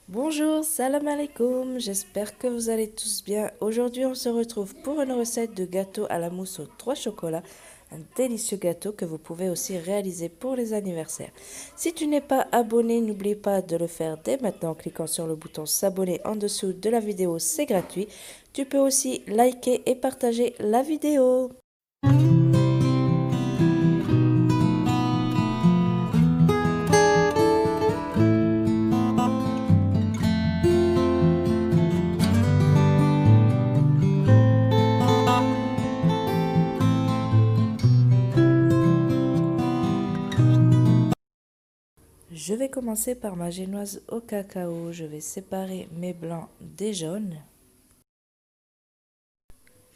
Bonjour, salam alaikum, j'espère que vous allez tous bien. Aujourd'hui, on se retrouve pour une recette de gâteau à la mousse aux 3 chocolats, un délicieux gâteau que vous pouvez aussi réaliser pour les anniversaires. Si tu n'es pas abonné, n'oublie pas de le faire dès maintenant en cliquant sur le bouton s'abonner en dessous de la vidéo, c'est gratuit. Tu peux aussi liker et partager la vidéo. Je vais commencer par ma génoise au cacao. Je vais séparer mes blancs des jaunes.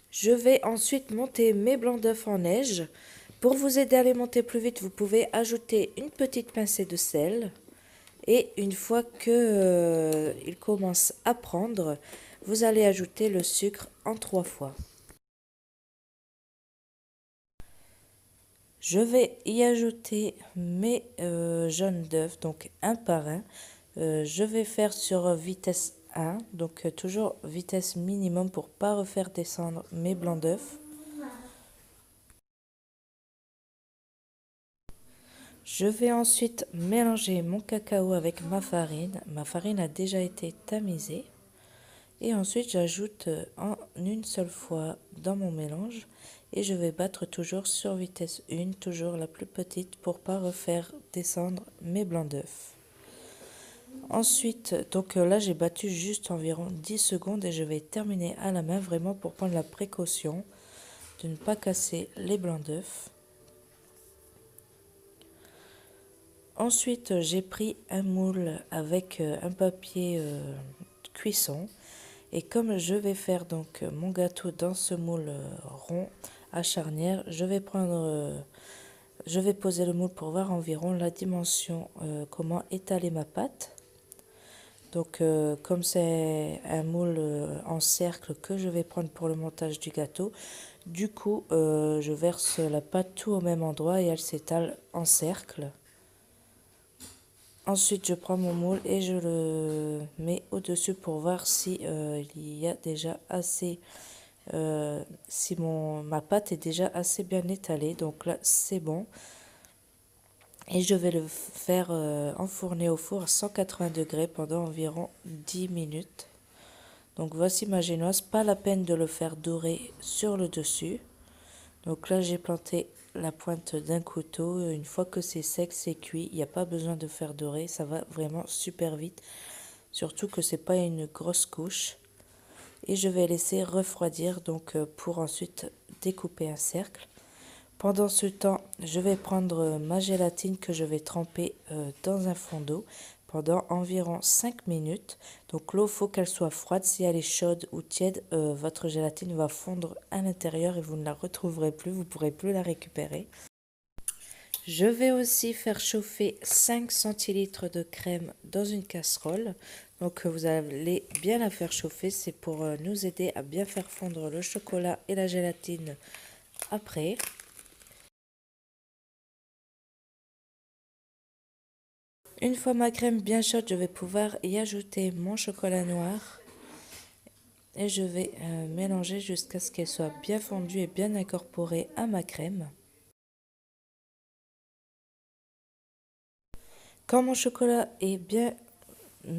Je vais ensuite monter mes blancs d'œufs en neige. Pour vous aider à les monter plus vite, vous pouvez ajouter une petite pincée de sel. Et une fois que ils commencent à prendre, vous allez ajouter le sucre en 3 fois. Je vais y ajouter mes jaunes d'œufs, donc un par un. Je vais faire sur vitesse 1, donc toujours vitesse minimum pour pas refaire descendre mes blancs d'œufs. Je vais ensuite mélanger mon cacao avec ma farine. Ma farine a déjà été tamisée. Et ensuite, j'ajoute en une seule fois dans mon mélange. Et je vais battre toujours sur vitesse 1, toujours la plus petite pour pas refaire descendre mes blancs d'œufs. Ensuite, donc là, j'ai battu juste environ 10 secondes et je vais terminer à la main vraiment pour prendre la précaution de ne pas casser les blancs d'œufs. Ensuite, j'ai pris un moule avec un papier cuisson. Et comme je vais faire donc mon gâteau dans ce moule rond à charnière, je vais poser le moule pour voir environ la dimension, comment étaler ma pâte. Donc comme c'est un moule en cercle que je vais prendre pour le montage du gâteau, du coup je verse la pâte tout au même endroit et elle s'étale en cercle. Ensuite, je prends mon moule et je le mets au-dessus pour voir si il y a déjà assez, si ma pâte est déjà assez bien étalée. Donc là, c'est bon. Et je vais le faire enfourner au four à 180 degrés pendant environ 10 minutes. Donc voici ma génoise. Pas la peine de le faire dorer sur le dessus. Donc là, j'ai planté la pointe d'un couteau. Une fois que c'est sec, c'est cuit. Il n'y a pas besoin de faire dorer. Ça va vraiment super vite. Surtout que c'est pas une grosse couche. Et je vais laisser refroidir donc pour ensuite découper un cercle. Pendant ce temps, je vais prendre ma gélatine que je vais tremper dans un fond d'eau pendant environ 5 minutes. Donc l'eau, faut qu'elle soit froide. Si elle est chaude ou tiède, votre gélatine va fondre à l'intérieur et vous ne la retrouverez plus, vous ne pourrez plus la récupérer. Je vais aussi faire chauffer 5 centilitres de crème dans une casserole. Donc vous allez bien la faire chauffer, c'est pour nous aider à bien faire fondre le chocolat et la gélatine après. Une fois ma crème bien chaude, je vais pouvoir y ajouter mon chocolat noir et je vais mélanger jusqu'à ce qu'elle soit bien fondue et bien incorporée à ma crème. Quand mon chocolat est bien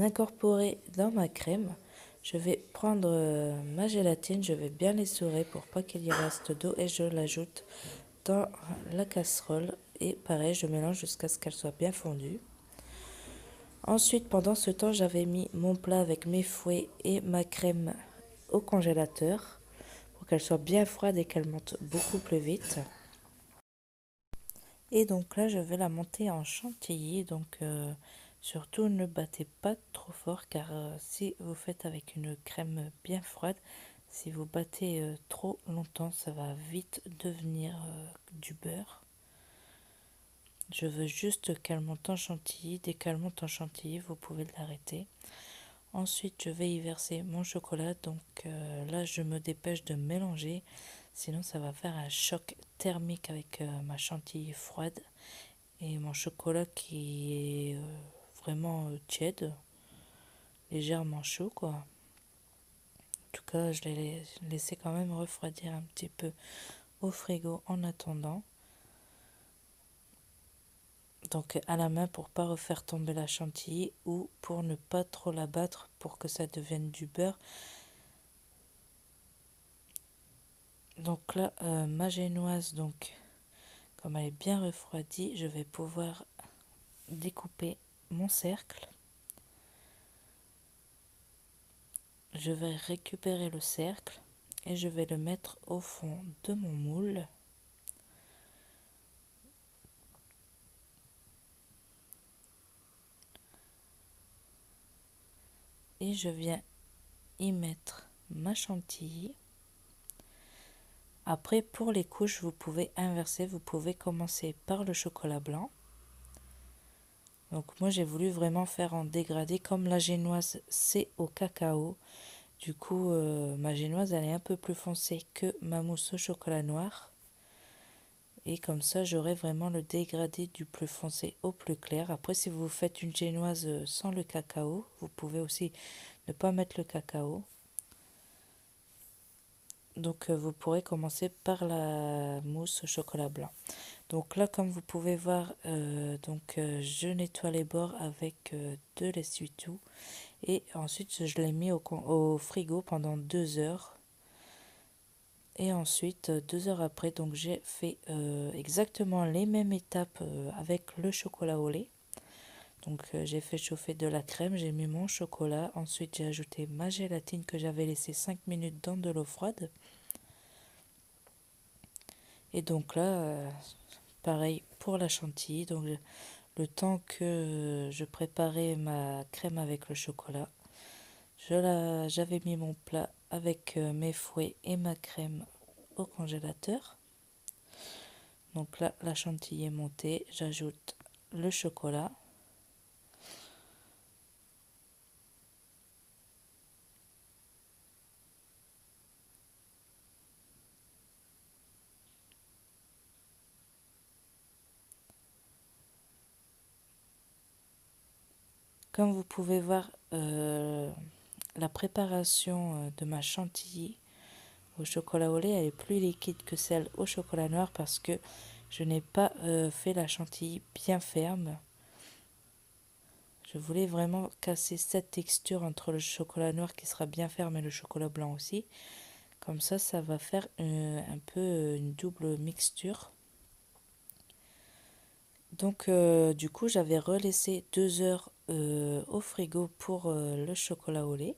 incorporé dans ma crème, je vais prendre ma gélatine, je vais bien l'essorer pour pas qu'il y reste d'eau et je l'ajoute dans la casserole et pareil, je mélange jusqu'à ce qu'elle soit bien fondue. Ensuite, pendant ce temps, j'avais mis mon plat avec mes fouets et ma crème au congélateur pour qu'elle soit bien froide et qu'elle monte beaucoup plus vite. Et donc là, je vais la monter en chantilly. Donc surtout, ne battez pas trop fort car si vous faites avec une crème bien froide, si vous battez trop longtemps, ça va vite devenir du beurre. Je veux juste qu'elle monte en chantilly. Dès qu'elle monte en chantilly, vous pouvez l'arrêter. Ensuite, je vais y verser mon chocolat. Donc là, je me dépêche de mélanger. Sinon, ça va faire un choc thermique avec ma chantilly froide et mon chocolat qui est vraiment tiède. légèrement chaud, quoi. En tout cas, je l'ai laissé quand même refroidir un petit peu au frigo en attendant. Donc à la main pour pas refaire tomber la chantilly ou pour ne pas trop la battre pour que ça devienne du beurre. Donc là, ma génoise, donc comme elle est bien refroidie, je vais pouvoir découper mon cercle. Je vais récupérer le cercle et je vais le mettre au fond de mon moule. Et je viens y mettre ma chantilly. Après, pour les couches, vous pouvez inverser. Vous pouvez commencer par le chocolat blanc. Donc moi, j'ai voulu vraiment faire en dégradé. Comme la génoise, c'est au cacao. Du coup, ma génoise, elle est un peu plus foncée que ma mousse au chocolat noir. Et comme ça, j'aurai vraiment le dégradé du plus foncé au plus clair. Après, si vous faites une génoise sans le cacao, vous pouvez aussi ne pas mettre le cacao. Donc, vous pourrez commencer par la mousse au chocolat blanc. Donc là, comme vous pouvez voir, je nettoie les bords avec de l'essuie-tout. Et ensuite, je l'ai mis au frigo pendant 2 heures. Et ensuite, 2 heures après, donc j'ai fait exactement les mêmes étapes avec le chocolat au lait. Donc j'ai fait chauffer de la crème, j'ai mis mon chocolat. Ensuite, j'ai ajouté ma gélatine que j'avais laissée 5 minutes dans de l'eau froide. Et donc là, pareil pour la chantilly. Donc le temps que je préparais ma crème avec le chocolat, j'avais mis mon plat avec mes fouets et ma crème au congélateur. Donc là, la chantilly est montée, j'ajoute le chocolat. Comme vous pouvez voir, la préparation de ma chantilly au chocolat au lait, elle est plus liquide que celle au chocolat noir parce que je n'ai pas fait la chantilly bien ferme. Je voulais vraiment casser cette texture entre le chocolat noir qui sera bien ferme et le chocolat blanc aussi. Comme ça va faire un peu une double mixture. Donc du coup, j'avais relaissé 2 heures au frigo pour le chocolat au lait.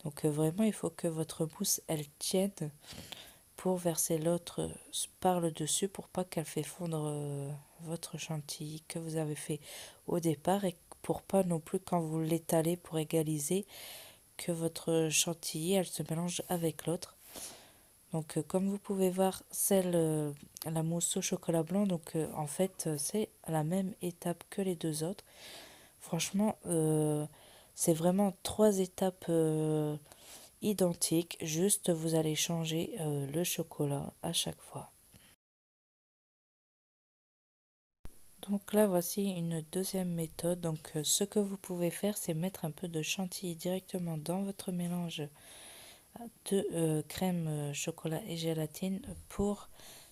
Donc vraiment, il faut que votre mousse, elle tienne pour verser l'autre par le dessus pour pas qu'elle fait fondre votre chantilly que vous avez fait au départ et pour pas non plus quand vous l'étalez pour égaliser que votre chantilly elle se mélange avec l'autre. Donc comme vous pouvez voir la mousse au chocolat blanc, donc en fait c'est la même étape que les deux autres. Franchement c'est vraiment 3 étapes identiques, juste vous allez changer le chocolat à chaque fois. Donc là, voici une deuxième méthode. Donc ce que vous pouvez faire, c'est mettre un peu de chantilly directement dans votre mélange de crème, chocolat et gélatine pour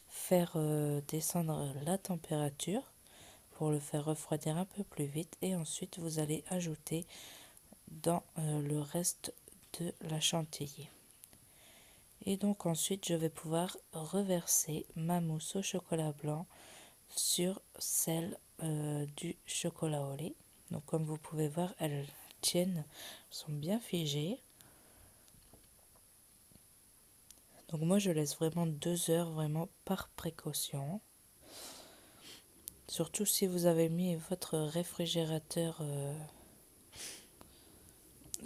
faire descendre la température, pour le faire refroidir un peu plus vite. Et ensuite, vous allez ajouter dans le reste de la chantilly. Et donc ensuite, je vais pouvoir reverser ma mousse au chocolat blanc sur celle du chocolat au lait. Donc comme vous pouvez voir, elles tiennent, sont bien figées. Donc moi je laisse vraiment 2 heures vraiment par précaution. Surtout si vous avez mis votre réfrigérateur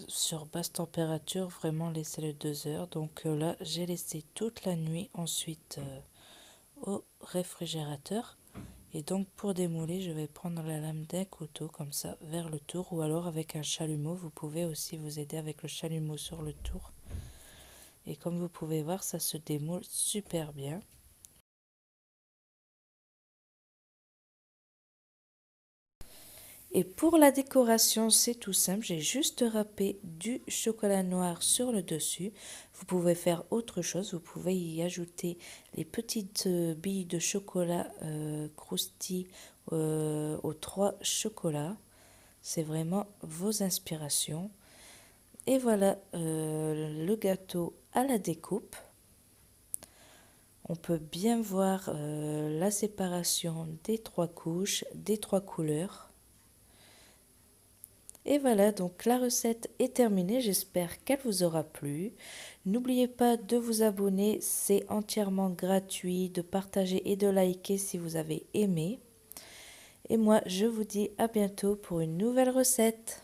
sur basse température, vraiment laissez-le 2 heures. Donc là j'ai laissé toute la nuit ensuite au réfrigérateur. Et donc pour démouler, je vais prendre la lame d'un couteau comme ça vers le tour ou alors avec un chalumeau. Vous pouvez aussi vous aider avec le chalumeau sur le tour. Et comme vous pouvez voir, ça se démoule super bien. Et pour la décoration, c'est tout simple, j'ai juste râpé du chocolat noir sur le dessus. Vous pouvez faire autre chose, vous pouvez y ajouter les petites billes de chocolat croustilles aux 3 chocolats. C'est vraiment vos inspirations. Et voilà le gâteau à la découpe. On peut bien voir la séparation des 3 couches, des 3 couleurs. Et voilà, donc la recette est terminée, j'espère qu'elle vous aura plu. N'oubliez pas de vous abonner, c'est entièrement gratuit, de partager et de liker si vous avez aimé. Et moi, je vous dis à bientôt pour une nouvelle recette.